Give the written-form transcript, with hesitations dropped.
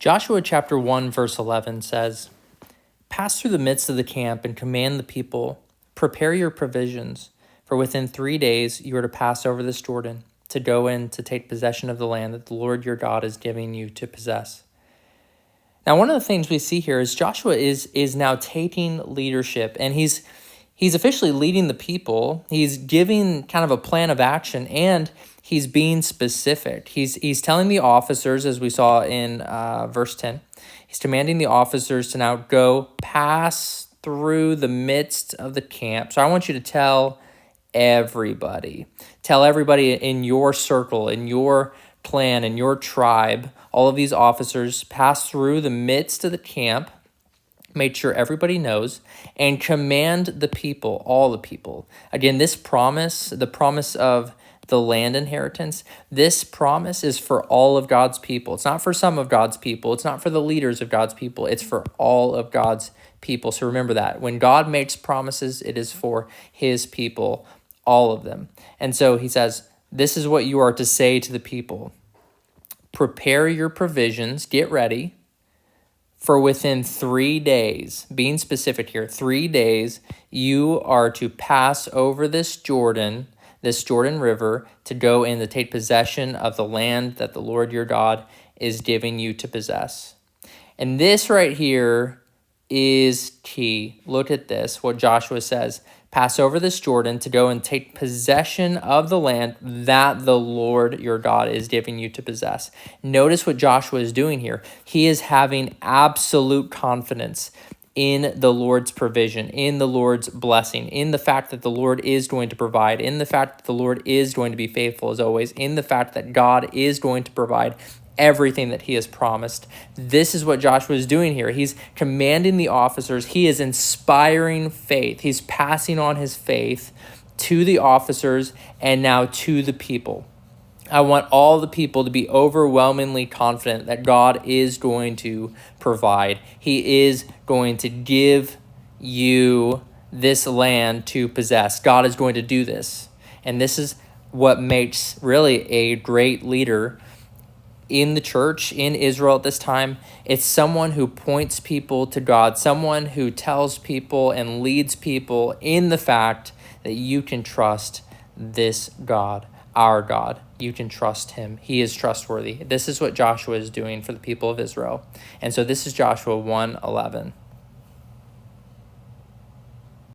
Joshua chapter 1, verse 11 says, "Pass through the midst of the camp and command the people, prepare your provisions, for within 3 days you are to pass over this Jordan, to go in to take possession of the land that the Lord your God is giving you to possess." Now, one of the things we see here is Joshua is now taking leadership, and he's officially leading the people. He's giving kind of a plan of action, and he's being specific. He's telling the officers, as we saw in verse 10, he's commanding the officers to now go pass through the midst of the camp. So I want you to tell everybody in your circle, in your clan, in your tribe, all of these officers pass through the midst of the camp, make sure everybody knows, and command the people, all the people. Again, this promise, the promise of the land inheritance, this promise is for all of God's people. It's not for some of God's people. It's not for the leaders of God's people. It's for all of God's people. So remember that. When God makes promises, it is for his people, all of them. And so he says, this is what you are to say to the people. Prepare your provisions, get ready, for within 3 days, being specific here, 3 days, you are to pass over this Jordan River, to go in to take possession of the land that the Lord your God is giving you to possess. And this right here is key. Look at this, what Joshua says. Pass over this Jordan to go and take possession of the land that the Lord your God is giving you to possess. Notice what Joshua is doing here. He is having absolute confidence in the Lord's provision, in the Lord's blessing, in the fact that the Lord is going to provide, in the fact that the Lord is going to be faithful as always, in the fact that God is going to provide everything that he has promised. This is what Joshua is doing here. He's commanding the officers. He is inspiring faith. He's passing on his faith to the officers and now to the people. I want all the people to be overwhelmingly confident that God is going to provide. He is going to give you this land to possess. God is going to do this. And this is what makes really a great leader in the church, in Israel at this time. It's someone who points people to God, someone who tells people and leads people in the fact that you can trust this God, our God. You can trust him. He is trustworthy. This is what Joshua is doing for the people of Israel. And so this is Joshua 1:11.